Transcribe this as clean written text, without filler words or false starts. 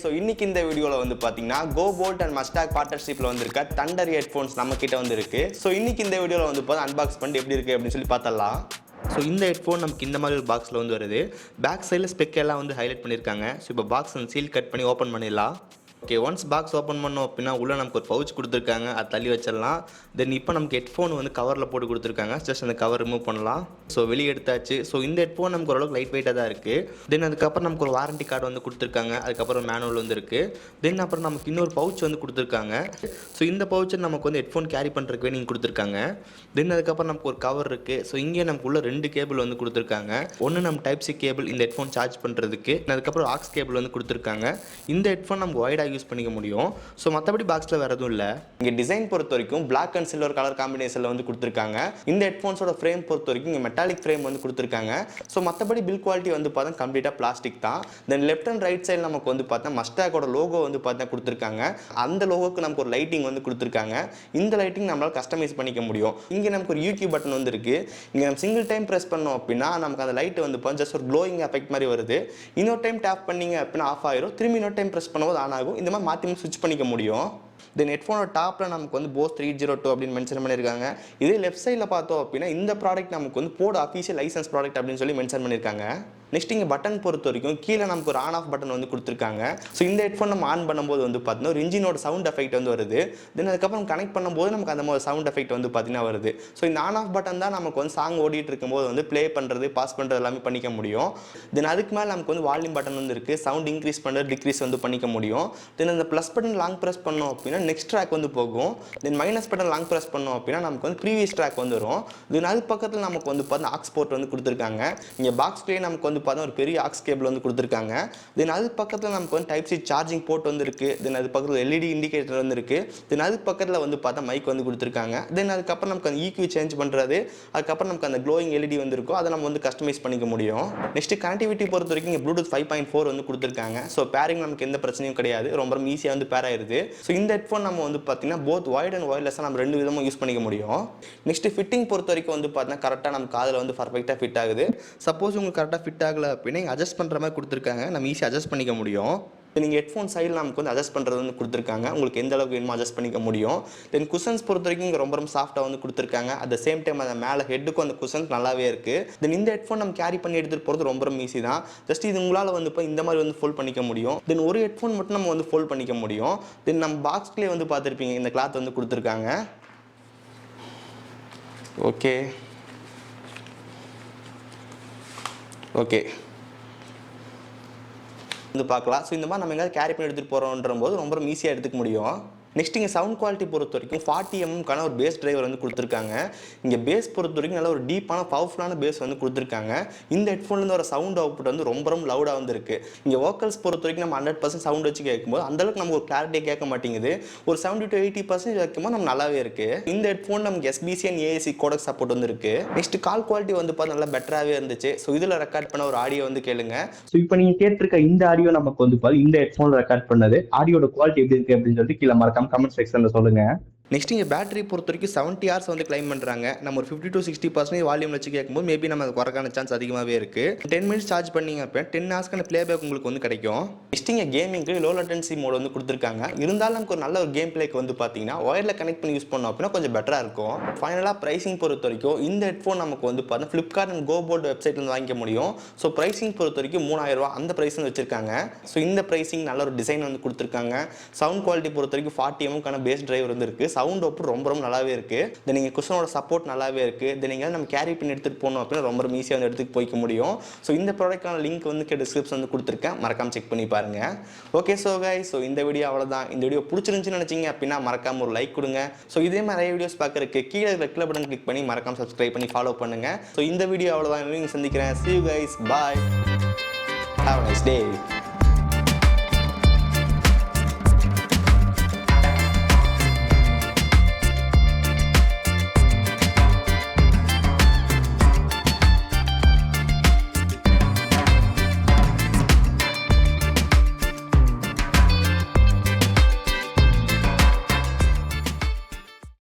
So இன்னைக்கு இந்த வீடியோவில் வந்து பார்த்தீங்கன்னா GOBOULT அண்ட் Mustang பார்ட்னர்ஷிப்பில் வந்திருக்க தண்டர் ஹெட்ஃபோன்ஸ் நம்ம கிட்ட வந்துருக்கு. ஸோ இன்னைக்கு இந்த வீடியோவில் வந்து பார்த்து அன்பாக்ஸ் பண்ணிட்டு எப்படி இருக்குது அப்படின்னு சொல்லி பார்த்தலாம். ஸோ இந்த ஹெட்ஃபோன் நமக்கு இந்த மாதிரி ஒரு பாக்ஸில் வந்து வருது. பேக் சைடில் ஸ்பெக் எல்லாம் வந்து ஹைலைட் பண்ணியிருக்காங்க. ஸோ இப்போ பாக்ஸ் வந்து சீல் கட் பண்ணி ஓப்பன் பண்ணிடலாம். ஓகே, ஒன்ஸ் பாக்ஸ் ஓப்பன் பண்ணோம் அப்படின்னா உள்ளே நமக்கு ஒரு பவுச் கொடுத்துருக்காங்க, அதை தள்ளி வச்சிடலாம். தென் இப்போ நமக்கு ஹெட்ஃபோன் வந்து கவரில் போட்டு கொடுத்துருக்காங்க. ஜஸ்ட் அந்த கவர் ரிமூவ் பண்ணலாம். ஸோ வெளியே எடுத்தாச்சு. ஸோ இந்த ஹெட்ஃபோன் நமக்கு ஓரளவுக்கு லைட் வெயிட்டாக தான் இருக்குது. தென் அதுக்கப்புறம் நமக்கு ஒரு வாரண்டி கார்டு வந்து கொடுத்துருக்காங்க. அதுக்கப்புறம் மேனுவல் வந்து இருக்குது. தென் அப்புறம் நமக்கு இன்னொரு பவுச் வந்து கொடுத்துருக்காங்க. ஸோ இந்த பவுச்சை நமக்கு வந்து ஹெட்ஃபோன் கேரி பண்ணுறதுக்கு நீங்கள் கொடுத்துருக்காங்க. தென் அதுக்கப்புறம் நமக்கு ஒரு கவர் இருக்குது. ஸோ இங்கே நமக்கு உள்ள 2 கேபிள் வந்து கொடுத்துருக்காங்க. ஒன்று நம்ம டைப் சி கேபிள் இந்த ஹெட்ஃபோன் சார்ஜ் பண்ணுறதுக்கு, அதுக்கப்புறம் ஆக்ஸ் கேபிள் வந்து கொடுத்துருக்காங்க. இந்த ஹெட்ஃபோன் நமக்கு வைடாக யூஸ் பண்ணிக்க முடியும். ஸோ மற்றபடி பாக்ஸில் வேறு எதுவும் இல்லை. இங்கே டிசைன் பொறுத்த வரைக்கும் பிளாக் அண்ட் சில்வர் கலர் காம்பினேஷனில் வந்து கொடுத்துருக்காங்க. இந்த ஹெட்ஃபோன்ஸோட ஃப்ரேம் பொறுத்த வரைக்கும் இங்கே மெட்டாலிக் ஃப்ரேம் வந்து கொடுத்துருக்காங்க. ஸோ மற்றபடி பில் குவாலிட்டி வந்து பார்த்தா கம்ப்ளீட்டாக பிளாஸ்டிக் தான். தென் லெஃப்ட் அண்ட் ரைட் சைடு நமக்கு வந்து பார்த்தா மஸ்டாகோட லோகோ வந்து பார்த்தா கொடுத்துருக்காங்க. அந்த லோகோக்கு நமக்கு ஒரு லைட்டிங் வந்து கொடுத்துருக்காங்க. இந்த லைட்டிங் நம்மளால் கஸ்டமைஸ் பண்ணிக்க முடியும். இங்கே நமக்கு ஒரு யூகி பட்டன் வந்து இருக்குது. இங்கே நம்ம சிங்கிள் டைம் ப்ரெஸ் பண்ணோம் அப்படின்னா நமக்கு அந்த லைட் வந்து ஜஸ்ட் ஒரு க்ளோயிங் எஃபெக்ட் மாதிரி வருது. இன்னொரு டைம் டேப் பண்ணிங்க அப்படின்னா ஆஃப் ஆயிரும். திரும்பி இன்னொரு டைம் ப்ரெஸ் பண்ணும்போது ஆன் ஆகும். இந்த மாதிரி மாற்றி ஸ்விட்ச் பண்ணிக்க முடியும். தென் ஹெட்ஃபோனோட டாப்பில் நமக்கு வந்து போஸ் 302 அப்படின்னு மென்ஷன் பண்ணியிருக்காங்க. இதே லெஃப்ட் சைடில் பார்த்தோம் அப்படின்னா இந்த ப்ராடக்ட் நமக்கு வந்து போர்டு அஃபீஷியல் லைசன்ஸ் ப்ராடக்ட் அப்படின்னு சொல்லி மென்ஷன் பண்ணியிருக்காங்க. நெக்ஸ்ட் இங்கே பட்டன் பொறுத்த வரைக்கும் கீழே நமக்கு ஒரு ஆன் ஆஃப் பட்டன் வந்து கொடுத்துருக்காங்க. ஸோ இந்த ஹெட்ஃபோன் நம்ம ஆன் பண்ணும்போது வந்து பார்த்தீங்கன்னா ஒரு இன்ஜினோட சவுண்ட் எஃபெக்ட் வந்து வருது. தென் அதுக்கப்புறம் கனெக்ட் பண்ணும்போது நமக்கு அந்த மாதிரி சவுண்ட் எஃபெக்ட் வந்து பார்த்தீங்கன்னா வருது. ஸோ இந்த ஆன் ஆஃப் பட்டன் தான் நமக்கு வந்து சாங் ஓடிட்டு இருக்கும்போது வந்து ப்ளே பண்ணுறது, பாஸ் பண்ணுறது எல்லாமே பண்ணிக்க முடியும். தென் அதுக்கு மேலே நமக்கு வந்து வால்யூம் பட்டன் வந்து இருக்குது. சவுண்ட் இன்க்ரீஸ் பண்ணுறது, டிக்ரீஸ் வந்து பண்ணிக்க முடியும். தென் அந்த ப்ளஸ் பட்டன் லாங் ப்ரெஸ் பண்ணோம் அப்படின்னா நெக்ஸ்ட் ட்ராக் வந்து போகும். தென் மைனஸ் பட்டன் லாங் ப்ரெஸ் பண்ணோம் அப்படின்னா நமக்கு வந்து ப்ரீவியஸ் ட்ராக் வந்து வரும். தென் அது பக்கத்தில் நமக்கு வந்து பார்த்தீங்கன்னா ஆக்ஸ் போர்ட் வந்து கொடுத்துருக்காங்க. இங்கே பாக்ஸ்லேயே நமக்கு வந்து பார்த்தா ஒரு பெரிய ஆக்ஸ் கேபிள் வந்து கொடுத்துருக்காங்க. தென் அது பக்கத்தில் நமக்கு வந்து டைப் சி சார்ஜிங் போர்ட் வந்து இருக்குது. தென் அது பக்கத்தில் எல்இடி இண்டிகேட்டர் வந்து இருக்குது. தென் அது பக்கத்தில் வந்து பார்த்தா மைக் வந்து கொடுத்துருக்காங்க. தென் அதுக்கப்புறம் நமக்கு அந்த ஈக்யூ சேஞ்ச் பண்ணுறது, அதுக்கப்புறம் நமக்கு அந்த க்ளோயிங் எல்இடி வந்து இருக்கும். அதை நம்ம வந்து கஸ்டமைஸ் பண்ணிக்க முடியும். நெக்ஸ்ட் கனெக்டிவிட்டி பொறுத்த வரைக்கும் இங்கே ப்ளூடூத் 5.4 வந்து கொடுத்துருக்காங்க. ஸோ பேரிங் நமக்கு எந்த பிரச்சனையும் கிடையாது. ரொம்ப ஈஸியாக வந்து பேர் ஆயிருது. ஸோ இந்த ஹெட்ஃபோன் நம்ம வந்து பார்த்தீங்கன்னா போத் வைட் அண்ட் ஒயர்லெஸ்ஸாக நம்ம 2 விதமாக யூஸ் பண்ணிக்க முடியும். நெக்ஸ்ட் ஃபிட்டிங் பொறுத்த வரைக்கும் வந்து பார்த்தீங்கன்னா கரெக்டாக நம்ம காதில் வந்து பர்ஃபெக்டாக ஃபிட் ஆகுது. சப்போஸ் உங்களுக்கு கரெக்டாக ஃபிட் ஆகலை அப்படின்னா அட்ஜஸ்ட் பண்ணுற மாதிரி கொடுத்துருக்காங்க. நம்ம ஈஸியாக அட்ஜஸ்ட் பண்ணிக்க முடியும். நீங்கள் ஹெட்ஃபோன் சைடில் நமக்கு வந்து அட்ஜஸ்ட் பண்ணுறது வந்து கொடுத்துருக்காங்க. உங்களுக்கு எந்த அளவுக்கு வேணுமோ அட்ஜஸ்ட் பண்ணிக்க முடியும். தென் குஷன்ஸ் பொறுத்த வரைக்கும் இங்கே ரொம்ப சாஃப்டாக வந்து கொடுத்துருக்காங்க. அட் த சேம் டைம் அந்த மேலே ஹெட்டுக்கும் அந்த குஷன்ஸ் நல்லாவே இருக்குது. தென் இந்த ஹெட்ஃபோன் நம்ம கேரி பண்ணி எடுத்துகிட்டு போகிறது ரொம்ப ஈஸி தான். ஜஸ்ட் இது உங்களால் வந்து இப்போ இந்த மாதிரி வந்து ஃபோல்ட் பண்ணிக்க முடியும். தென் ஒரு ஹெட்ஃபோன் மட்டும் நம்ம வந்து ஃபோல்ட் பண்ணிக்க முடியும். தென் நம்ம பாக்ஸ்லேயே வந்து பார்த்துருப்பீங்க இந்த கிளாத் வந்து கொடுத்துருக்காங்க. ஓகே ஓகே வந்து பார்க்கலாம். ஸோ இந்த மாதிரி நம்ம எங்கேயாவது கேரி பண்ணி எடுத்துகிட்டு போகிறோன்ற போது ரொம்ப ஈஸியாக எடுத்துக்க முடியும். நெக்ஸ்ட் இங்கே சவுண்ட் குவாலிட்டி பொறுத்த வரைக்கும் 40 mm ஒரு பேஸ் டிரைவர் வந்து கொடுத்துருக்காங்க. இங்கே பேஸ் பொறுத்த வரைக்கும் நல்ல ஒரு டீப்பான பவர்ஃபுல்லான பேஸ் வந்து கொடுத்துருக்காங்க. இந்த ஹெட்ஃபோன்லேருந்து ஒரு சவுண்ட் அவுட்புட் வந்து ரொம்ப லவுடாக வந்து இருக்குது. இங்கே வோக்கல்ஸ் பொறுத்த வரைக்கும் நம்ம 100% சவுண்ட் வச்சு கேட்கும்போது அந்தளவுக்கு நமக்கு ஒரு கிளாரிட்டியாக கேட்க மாட்டேங்குது. ஒரு 70 to 80% வைக்கும்போது நம்ம நல்லாவே இருக்குது. இந்த ஹெட்ஃபோன் நமக்கு SBC and AAC codec support வந்து இருக்குது. நெக்ஸ்ட் கால் குவாலிட்டி வந்து பார்த்து நல்லா பெட்டராகவே இருந்துச்சு. ஸோ இதில் ரெக்கார்ட் பண்ண ஒரு ஆடியோ வந்து கேளுங்க. ஸோ இப்போ நீங்கள் கேட்டிருக்க இந்த ஆடியோ நமக்கு வந்து பார்த்து இந்த ஹெட்ஃபோன் ரெக்கார்ட் பண்ணது. ஆடியோட குவாலிட்டி எப்படி இருக்குது அப்படின்னு சொல்லிட்டு கீழே மறக்காம கமெண்ட் செக்ஷன்ல சொல்லுங்க. நெக்ஸ்ட் இங்கே பேட்டரி பொறுத்த வரைக்கும் 70 hours வந்து கிளைம் பண்ணுறாங்க. நம்ம ஒரு 50 to 60% வால்யூம் வச்சு கேட்கும்போது மேபி நம்ம அது குறைக்கான சான்ஸ் அதிகமாகவே இருக்குது. 10 minutes சார்ஜ் பண்ணிங்க அப்படின்னா 10 hours ப்ளே பேக் உங்களுக்கு வந்து கிடைக்கும். நெக்ஸ்ட் இங்கே கேமிங்க்கு லோ லேட்டன்சி மோட் வந்து கொடுத்துருக்காங்க. இருந்தாலும் நமக்கு ஒரு நல்ல ஒரு கேம் பிளேக்கு வந்து பார்த்தீங்கன்னா ஒயரில் கனெக்ட் பண்ணி யூஸ் பண்ணோம் அப்படின்னா கொஞ்சம் பெட்டராக இருக்கும். ஃபைனலாக ப்ரைசிங் பொறுத்த வரைக்கும் இந்த ஹெட்ஃபோன் நமக்கு வந்து பார்த்தீங்கன்னா ஃப்ளிப்கார்ட் அண்ட் GOBOULT வெப்சைட்லேருந்து வாங்கிக்க முடியும். ஸோ ப்ரைசிங் பொறுத்த வரைக்கும் 3000 ரூபா அந்த ப்ரைஸ் வந்து வச்சிருக்காங்க. ஸோ இந்த ப்ரைசிங் நல்ல ஒரு டிசைன் வந்து கொடுத்துருக்காங்க. சவுண்ட் குவாலிட்டி பொறுத்த வரைக்கும் 40 mm பேஸ் டிரைவர் வந்து இருக்குது. சவுண்ட் அவுட் ரொம்ப நல்லாவே இருக்குது. தென் நீங்கள் குஷனோட சப்போர்ட் நல்லாவே இருக்குது. தென் நீங்கள் நம்ம கேரி பண்ணி எடுத்துகிட்டு போகணும் அப்படின்னா ரொம்ப ஈஸியாக வந்து எடுத்துகிட்டு போய்க்க முடியும். ஸோ இந்த ப்ராடக்டான லிங்க் வந்து டிஸ்கிரிப்ஷன் வந்து கொடுத்துருக்கேன். மறக்காம செக் பண்ணி பாருங்கள். ஓகே ஸோ கைஸ், ஸோ இந்த வீடியோ அவ்வளோதான். இந்த வீடியோ பிடிச்சிருந்துச்சுன்னு நினச்சிங்க அப்படின்னா மறக்காம ஒரு லைக் கொடுங்க. ஸோ இதே மாதிரி நிறைய வீடியோஸ் பார்க்குறதுக்கு கீழே ரெட் கலர் பட்டன் கிளிக் பண்ணி மறக்காம சப்ஸ்கிரைப் பண்ணி ஃபாலோ பண்ணுங்கள். ஸோ இந்த வீடியோ அவ்வளோதான். சந்திக்கிறேன். See you guys. Bye. Have a nice day.